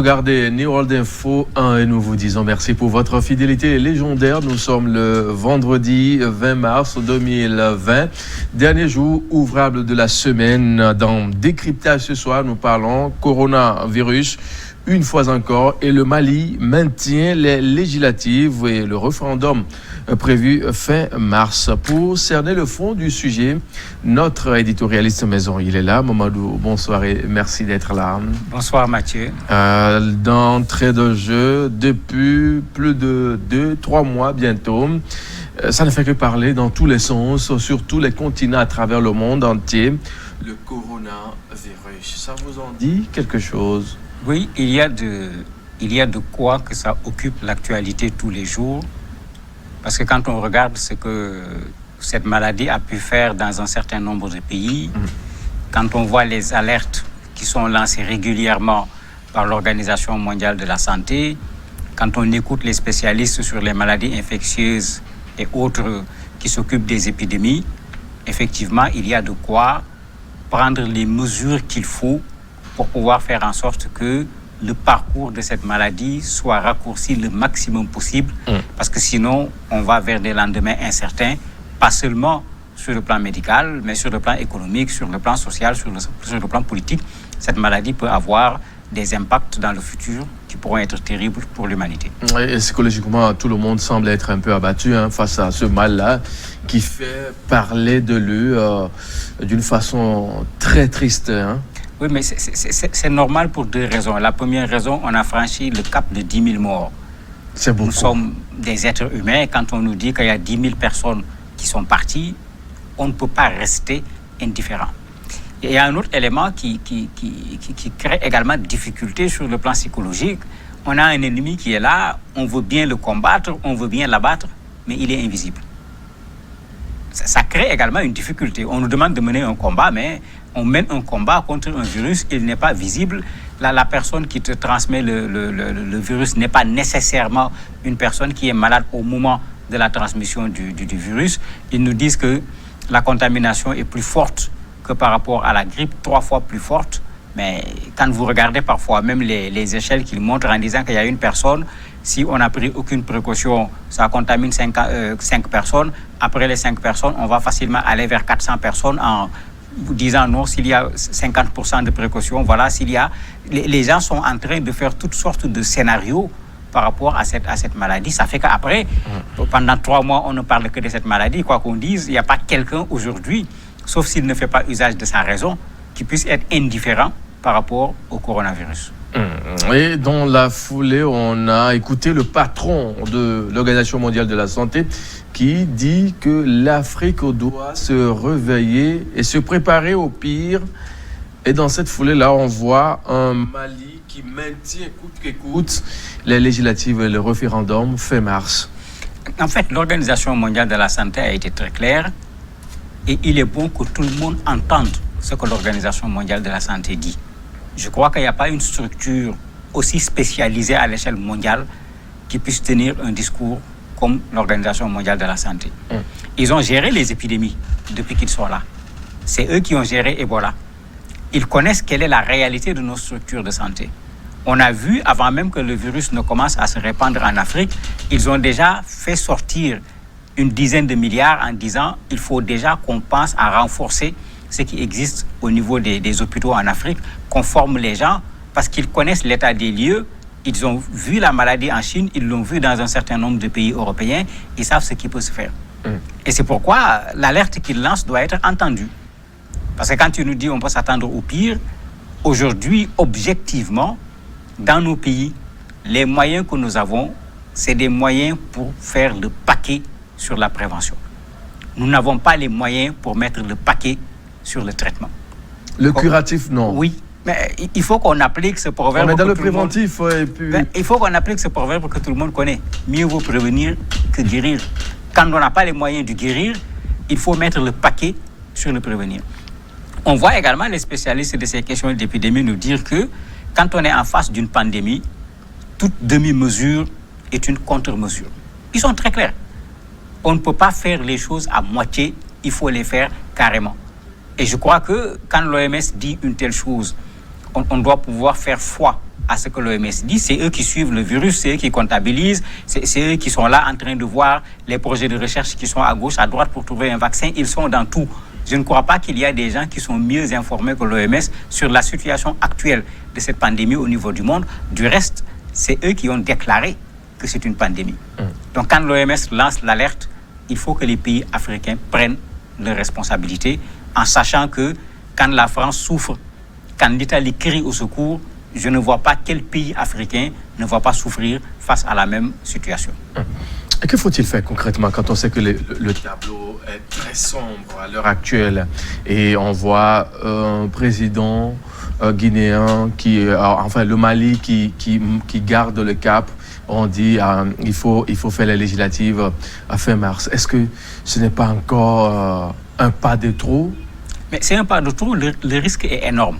regardez New World Info 1 et nous vous disons merci pour votre fidélité légendaire. Nous sommes le vendredi 20 mars 2020, dernier jour ouvrable de la semaine. Dans Décryptage ce soir, nous parlons coronavirus. Une fois encore, et le Mali maintient les législatives et le référendum prévu fin mars. Pour cerner le fond du sujet, notre éditorialiste maison, il est là. Mamadou, bonsoir et merci d'être là. Bonsoir Mathieu. D'entrée de jeu, depuis plus de 2-3 mois bientôt, ça ne fait que parler dans tous les sens, sur tous les continents à travers le monde entier. Le coronavirus, ça vous en dit quelque chose? Oui, il y a de quoi que ça occupe l'actualité tous les jours. Parce que quand on regarde ce que cette maladie a pu faire dans un certain nombre de pays, quand on voit les alertes qui sont lancées régulièrement par l'Organisation mondiale de la santé, quand on écoute les spécialistes sur les maladies infectieuses et autres qui s'occupent des épidémies, effectivement, il y a de quoi prendre les mesures qu'il faut pour pouvoir faire en sorte que le parcours de cette maladie soit raccourci le maximum possible, parce que sinon, on va vers des lendemains incertains, pas seulement sur le plan médical, mais sur le plan économique, sur le plan social, sur le plan politique. Cette maladie peut avoir des impacts dans le futur qui pourront être terribles pour l'humanité. Et psychologiquement, tout le monde semble être un peu abattu face à ce mal-là, qui fait parler de lui d'une façon très triste. Oui, mais c'est normal pour deux raisons. La première raison, on a franchi le cap de 10 000 morts. C'est beaucoup. Nous sommes des êtres humains. Quand on nous dit qu'il y a 10 000 personnes qui sont parties, on ne peut pas rester indifférent. Et il y a un autre élément qui crée également des difficultés sur le plan psychologique. On a un ennemi qui est là, on veut bien le combattre, on veut bien l'abattre, mais il est invisible. Ça crée également une difficulté. On nous demande de mener un combat, mais on mène un combat contre un virus, il n'est pas visible. La personne qui te transmet le virus n'est pas nécessairement une personne qui est malade au moment de la transmission du virus. Ils nous disent que la contamination est plus forte que par rapport à la grippe, 3 fois plus forte. Mais quand vous regardez parfois même les échelles qu'ils montrent en disant qu'il y a une personne, si on n'a pris aucune précaution, ça contamine 5 personnes. Après les 5 personnes, on va facilement aller vers 400 personnes en disant non, s'il y a 50% de précautions, voilà, s'il y a... Les gens sont en train de faire toutes sortes de scénarios par rapport à cette maladie. Ça fait qu'après, pendant 3 mois, on ne parle que de cette maladie. Quoi qu'on dise, il n'y a pas quelqu'un aujourd'hui, sauf s'il ne fait pas usage de sa raison, qui puisse être indifférent par rapport au coronavirus. Et dans la foulée, on a écouté le patron de l'Organisation mondiale de la santé qui dit que l'Afrique doit se réveiller et se préparer au pire. Et dans cette foulée-là, on voit un Mali qui maintient coûte que coûte les législatives et le référendum fin mars. En fait, l'Organisation mondiale de la santé a été très claire et il est bon que tout le monde entende ce que l'Organisation mondiale de la santé dit. Je crois qu'il n'y a pas une structure aussi spécialisée à l'échelle mondiale qui puisse tenir un discours comme l'Organisation mondiale de la santé. Ils ont géré les épidémies depuis qu'ils sont là. C'est eux qui ont géré Ebola. Ils connaissent quelle est la réalité de nos structures de santé. On a vu, avant même que le virus ne commence à se répandre en Afrique, ils ont déjà fait sortir une dizaine de milliards en disant qu'il faut déjà qu'on pense à renforcer ce qui existe au niveau des hôpitaux en Afrique, qu'on forme les gens parce qu'ils connaissent l'état des lieux. Ils ont vu la maladie en Chine, ils l'ont vu dans un certain nombre de pays européens, ils savent ce qui peut se faire. Et c'est pourquoi l'alerte qu'ils lancent doit être entendue. Parce que quand tu nous dis on peut s'attendre au pire, aujourd'hui, objectivement, dans nos pays, les moyens que nous avons, c'est des moyens pour faire le paquet sur la prévention. Nous n'avons pas les moyens pour mettre le paquet sur le traitement. Le curatif, non. Oui, mais il faut qu'on applique ce proverbe. On est dans le préventif. Et puis... il faut qu'on applique ce proverbe que tout le monde connaît. Mieux vaut prévenir que guérir. Quand on n'a pas les moyens de guérir, il faut mettre le paquet sur le prévenir. On voit également les spécialistes de ces questions d'épidémie nous dire que quand on est en face d'une pandémie, toute demi-mesure est une contre-mesure. Ils sont très clairs. On ne peut pas faire les choses à moitié, il faut les faire carrément. Et je crois que quand l'OMS dit une telle chose, on doit pouvoir faire foi à ce que l'OMS dit. C'est eux qui suivent le virus, c'est eux qui comptabilisent, c'est eux qui sont là en train de voir les projets de recherche qui sont à gauche, à droite pour trouver un vaccin. Ils sont dans tout. Je ne crois pas qu'il y a des gens qui sont mieux informés que l'OMS sur la situation actuelle de cette pandémie au niveau du monde. Du reste, c'est eux qui ont déclaré que c'est une pandémie. Donc quand l'OMS lance l'alerte, il faut que les pays africains prennent leurs responsabilités en sachant que quand la France souffre, quand l'Italie crie au secours, je ne vois pas quel pays africain ne va pas souffrir face à la même situation. Et que faut-il faire concrètement quand on sait que le tableau est très sombre à l'heure actuelle et on voit un président guinéen, enfin le Mali qui garde le cap? On dit il faut faire les législatives à fin mars. Est-ce que ce n'est pas encore un pas de trop? Mais c'est un pas de trop, le risque est énorme.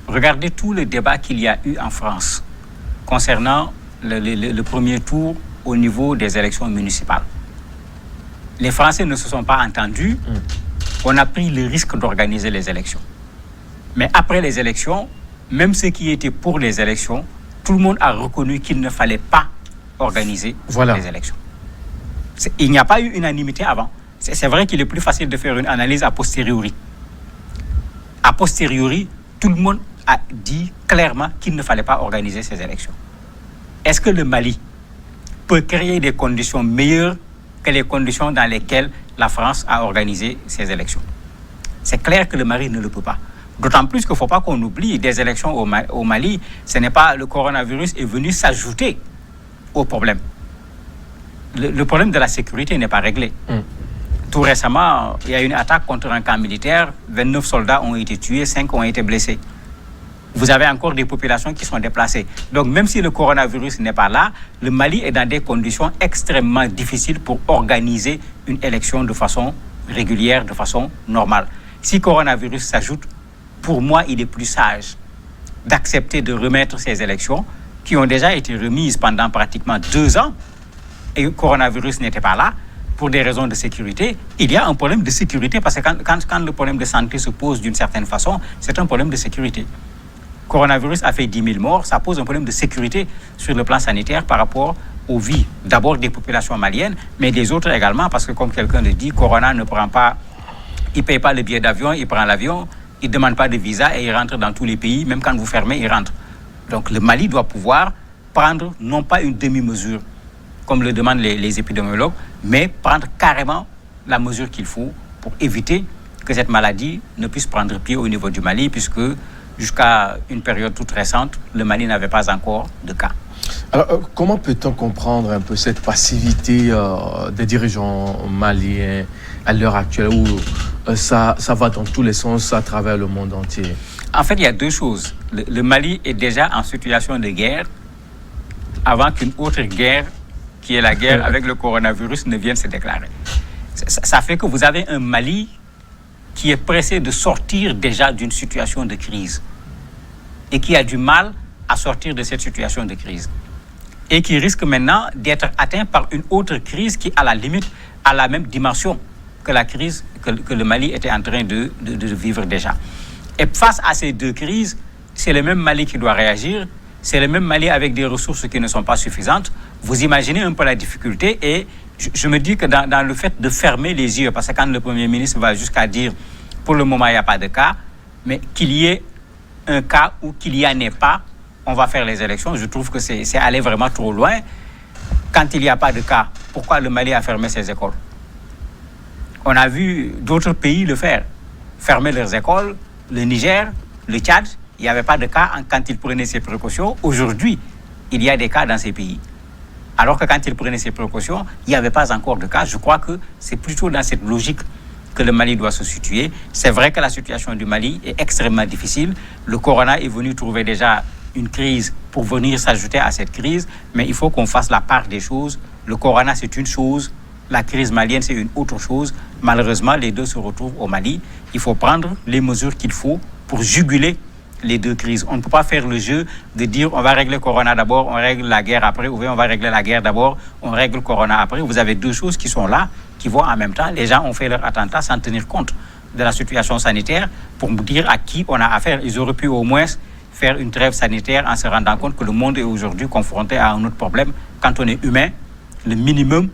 Regardez tout le débat qu'il y a eu en France concernant le premier tour au niveau des élections municipales. Les Français ne se sont pas entendus. On a pris le risque d'organiser les élections. Mais après les élections, même ceux qui étaient pour les élections, tout le monde a reconnu qu'il ne fallait pas organiser les élections. Il n'y a pas eu unanimité avant. C'est vrai qu'il est plus facile de faire une analyse a posteriori. A posteriori, tout le monde a dit clairement qu'il ne fallait pas organiser ces élections. Est-ce que le Mali peut créer des conditions meilleures que les conditions dans lesquelles la France a organisé ces élections? C'est clair que le Mali ne le peut pas. D'autant plus qu'il ne faut pas qu'on oublie des élections au Mali. Ce n'est pas le coronavirus est venu s'ajouter au problème. Le problème de la sécurité n'est pas réglé. Tout récemment, il y a eu une attaque contre un camp militaire. 29 soldats ont été tués, 5 ont été blessés. Vous avez encore des populations qui sont déplacées. Donc même si le coronavirus n'est pas là, le Mali est dans des conditions extrêmement difficiles pour organiser une élection de façon régulière, de façon normale. Si le coronavirus s'ajoute, pour moi, il est plus sage d'accepter de remettre ces élections qui ont déjà été remises pendant pratiquement 2 ans et le coronavirus n'était pas là pour des raisons de sécurité. Il y a un problème de sécurité parce que quand le problème de santé se pose d'une certaine façon, c'est un problème de sécurité. Le coronavirus a fait 10 000 morts, ça pose un problème de sécurité sur le plan sanitaire par rapport aux vies, d'abord des populations maliennes, mais des autres également, parce que comme quelqu'un le dit, Corona ne prend pas, il ne paye pas le billet d'avion, il prend l'avion, il ne demande pas de visa et il rentre dans tous les pays, même quand vous fermez, il rentre. Donc le Mali doit pouvoir prendre non pas une demi-mesure, comme le demandent les épidémiologues, mais prendre carrément la mesure qu'il faut pour éviter que cette maladie ne puisse prendre pied au niveau du Mali, puisque jusqu'à une période toute récente, le Mali n'avait pas encore de cas. Alors, comment peut-on comprendre un peu cette passivité des dirigeants maliens à l'heure actuelle où ça va dans tous les sens à travers le monde entier? En fait, il y a 2 choses. Le Mali est déjà en situation de guerre avant qu'une autre guerre, qui est la guerre avec le coronavirus, ne vienne se déclarer. Ça fait que vous avez un Mali qui est pressé de sortir déjà d'une situation de crise et qui a du mal à sortir de cette situation de crise et qui risque maintenant d'être atteint par une autre crise qui, à la limite, a la même dimension que la crise que le Mali était en train de vivre déjà. Et face à ces 2 crises, c'est le même Mali qui doit réagir, c'est le même Mali avec des ressources qui ne sont pas suffisantes. Vous imaginez un peu la difficulté et je me dis que dans le fait de fermer les yeux, parce que quand le Premier ministre va jusqu'à dire pour le moment il n'y a pas de cas, mais qu'il y ait un cas ou qu'il n'y en ait pas, on va faire les élections, je trouve que c'est aller vraiment trop loin. Quand il n'y a pas de cas, pourquoi le Mali a fermé ses écoles? On a vu d'autres pays le faire, fermer leurs écoles, le Niger, le Tchad, il n'y avait pas de cas quand ils prenaient ces précautions. Aujourd'hui, il y a des cas dans ces pays. Alors que quand ils prenaient ces précautions, il n'y avait pas encore de cas. Je crois que c'est plutôt dans cette logique que le Mali doit se situer. C'est vrai que la situation du Mali est extrêmement difficile. Le corona est venu trouver déjà une crise pour venir s'ajouter à cette crise, mais il faut qu'on fasse la part des choses. Le corona, c'est une chose. La crise malienne, c'est une autre chose. Malheureusement, les 2 se retrouvent au Mali. Il faut prendre les mesures qu'il faut pour juguler les 2 crises. On ne peut pas faire le jeu de dire on va régler Corona d'abord, on règle la guerre après, ou bien on va régler la guerre d'abord, on règle Corona après. Vous avez 2 choses qui sont là, qui vont en même temps. Les gens ont fait leur attentat sans tenir compte de la situation sanitaire pour dire à qui on a affaire. Ils auraient pu au moins faire une trêve sanitaire en se rendant compte que le monde est aujourd'hui confronté à un autre problème. Quand on est humain, le minimum,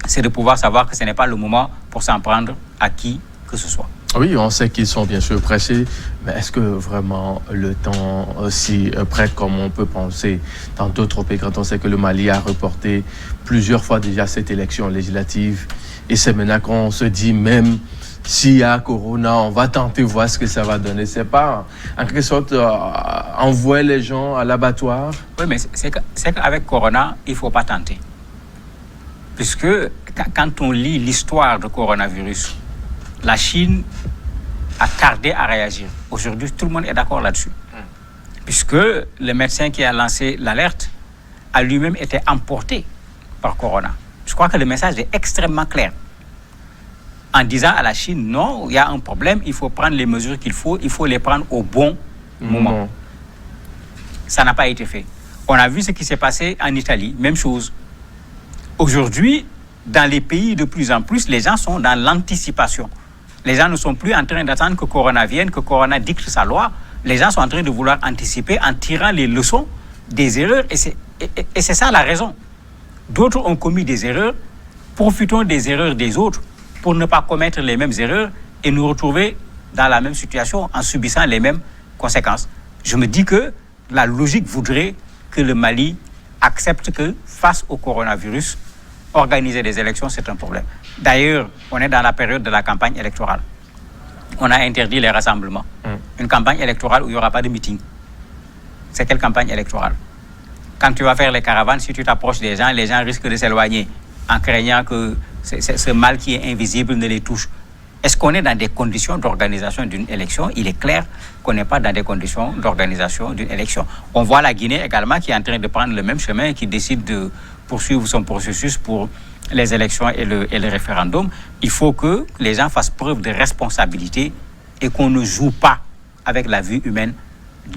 c'est de pouvoir savoir que ce n'est pas le moment pour s'en prendre à qui que ce soit. Oui, on sait qu'ils sont bien sûr pressés, mais est-ce que vraiment le temps si prête comme on peut penser dans d'autres pays, quand on sait que le Mali a reporté plusieurs fois déjà cette élection législative, et c'est maintenant qu'on se dit même s'il y a Corona, on va tenter voir ce que ça va donner. C'est pas en quelque sorte envoyer les gens à l'abattoir. Oui, mais c'est qu'avec Corona, il ne faut pas tenter. Puisque quand on lit l'histoire du coronavirus, la Chine a tardé à réagir. Aujourd'hui, tout le monde est d'accord là-dessus. Puisque le médecin qui a lancé l'alerte a lui-même été emporté par Corona. Je crois que le message est extrêmement clair. En disant à la Chine, non, il y a un problème, il faut prendre les mesures qu'il faut, il faut les prendre au bon moment. Ça n'a pas été fait. On a vu ce qui s'est passé en Italie, même chose. Aujourd'hui, dans les pays de plus en plus, les gens sont dans l'anticipation. Les gens ne sont plus en train d'attendre que Corona vienne, que Corona dicte sa loi. Les gens sont en train de vouloir anticiper en tirant les leçons des erreurs. Et c'est ça la raison. D'autres ont commis des erreurs. Profitons des erreurs des autres pour ne pas commettre les mêmes erreurs et nous retrouver dans la même situation en subissant les mêmes conséquences. Je me dis que la logique voudrait que le Mali accepte que face au coronavirus, organiser des élections, c'est un problème. D'ailleurs, on est dans la période de la campagne électorale. On a interdit les rassemblements. Une campagne électorale où il n'y aura pas de meeting. C'est quelle campagne électorale? Quand tu vas faire les caravanes, si tu t'approches des gens, les gens risquent de s'éloigner en craignant que ce mal qui est invisible ne les touche. Est-ce qu'on est dans des conditions d'organisation d'une élection? Il est clair qu'on n'est pas dans des conditions d'organisation d'une élection. On voit la Guinée également qui est en train de prendre le même chemin et qui décide de poursuivre son processus pour les élections et le référendum. Il faut que les gens fassent preuve de responsabilité et qu'on ne joue pas avec la vie humaine.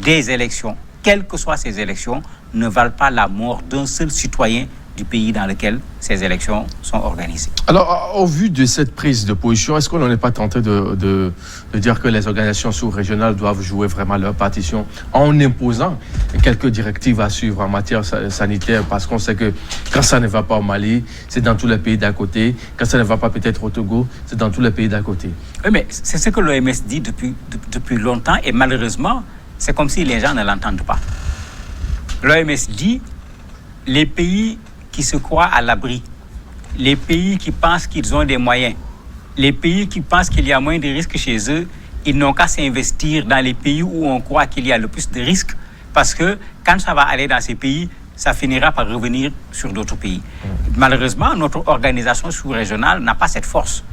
Des élections, quelles que soient ces élections, ne valent pas la mort d'un seul citoyen du pays dans lequel ces élections sont organisées. Alors, au vu de cette prise de position, est-ce qu'on n'en est pas tenté de dire que les organisations sous-régionales doivent jouer vraiment leur partition en imposant quelques directives à suivre en matière sanitaire? Parce qu'on sait que quand ça ne va pas au Mali, c'est dans tous les pays d'à côté. Quand ça ne va pas peut-être au Togo, c'est dans tous les pays d'à côté. Oui, mais c'est ce que l'OMS dit depuis longtemps et malheureusement, c'est comme si les gens ne l'entendent pas. L'OMS dit les pays qui se croient à l'abri, les pays qui pensent qu'ils ont des moyens, les pays qui pensent qu'il y a moins de risques chez eux, ils n'ont qu'à s'investir dans les pays où on croit qu'il y a le plus de risques, parce que quand ça va aller dans ces pays, ça finira par revenir sur d'autres pays. Malheureusement, notre organisation sous-régionale n'a pas cette force.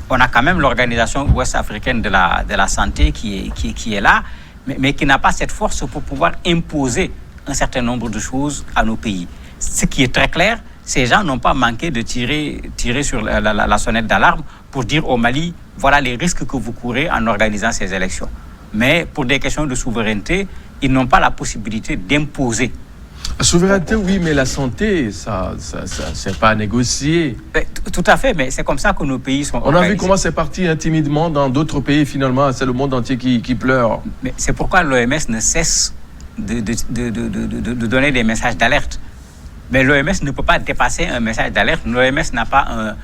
On a quand même l'organisation ouest-africaine de la santé qui est là, mais qui n'a pas cette force pour pouvoir imposer un certain nombre de choses à nos pays. Ce qui est très clair, ces gens n'ont pas manqué de tirer sur la sonnette d'alarme pour dire au Mali, voilà les risques que vous courez en organisant ces élections. Mais pour des questions de souveraineté, ils n'ont pas la possibilité d'imposer. La souveraineté, oui, mais la santé, ça c'est pas à négocier. Tout à fait, mais c'est comme ça que nos pays sont organisés. On a vu comment c'est parti timidement dans d'autres pays, finalement, c'est le monde entier qui pleure. Mais c'est pourquoi l'OMS ne cesse de donner des messages d'alerte. Mais l'OMS ne peut pas dépasser un message d'alerte. L'OMS n'a pas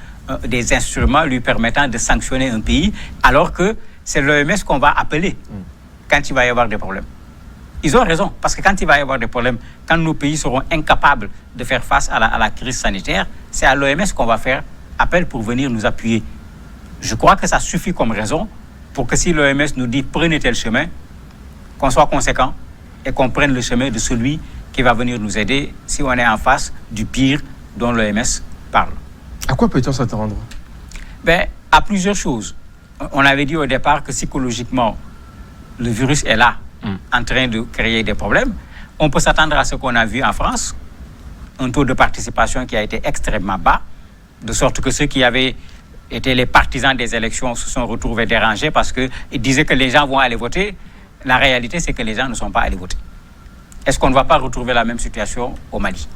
des instruments lui permettant de sanctionner un pays, alors que c'est l'OMS qu'on va appeler quand il va y avoir des problèmes. Ils ont raison, parce que quand il va y avoir des problèmes, quand nos pays seront incapables de faire face à la crise sanitaire, c'est à l'OMS qu'on va faire appel pour venir nous appuyer. Je crois que ça suffit comme raison pour que si l'OMS nous dit prenez tel chemin, qu'on soit conséquent et qu'on prenne le chemin de celui qui va venir nous aider si on est en face du pire dont l'OMS parle. À quoi peut-on s'attendre? À plusieurs choses. On avait dit au départ que psychologiquement, le virus est là, en train de créer des problèmes. On peut s'attendre à ce qu'on a vu en France, un taux de participation qui a été extrêmement bas, de sorte que ceux qui avaient été les partisans des élections se sont retrouvés dérangés parce qu'ils disaient que les gens vont aller voter. La réalité, c'est que les gens ne sont pas allés voter. Est-ce qu'on ne va pas retrouver la même situation au Mali?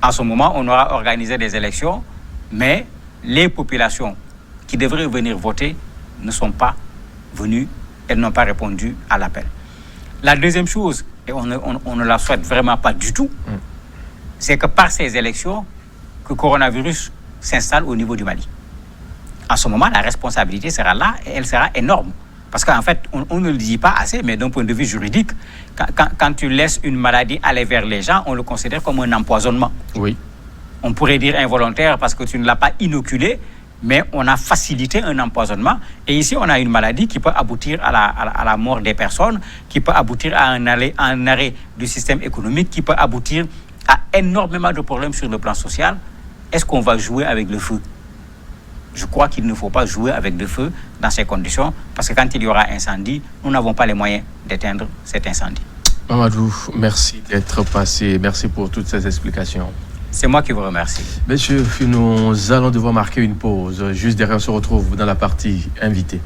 En ce moment, on aura organisé des élections, mais les populations qui devraient venir voter ne sont pas venues, elles n'ont pas répondu à l'appel. La deuxième chose, et on ne la souhaite vraiment pas du tout, c'est que par ces élections, que le coronavirus s'installe au niveau du Mali. En ce moment, la responsabilité sera là et elle sera énorme. Parce qu'en fait, on ne le dit pas assez, mais d'un point de vue juridique, quand tu laisses une maladie aller vers les gens, on le considère comme un empoisonnement. Oui. On pourrait dire involontaire parce que tu ne l'as pas inoculé, mais on a facilité un empoisonnement. Et ici, on a une maladie qui peut aboutir à la mort des personnes, qui peut aboutir à un arrêt du système économique, qui peut aboutir à énormément de problèmes sur le plan social. Est-ce qu'on va jouer avec le feu ? Je crois qu'il ne faut pas jouer avec le feu dans ces conditions, parce que quand il y aura incendie, nous n'avons pas les moyens d'éteindre cet incendie. Mamadou, merci d'être passé. Merci pour toutes ces explications. C'est moi qui vous remercie. Messieurs, nous allons devoir marquer une pause. Juste derrière, on se retrouve dans la partie invitée.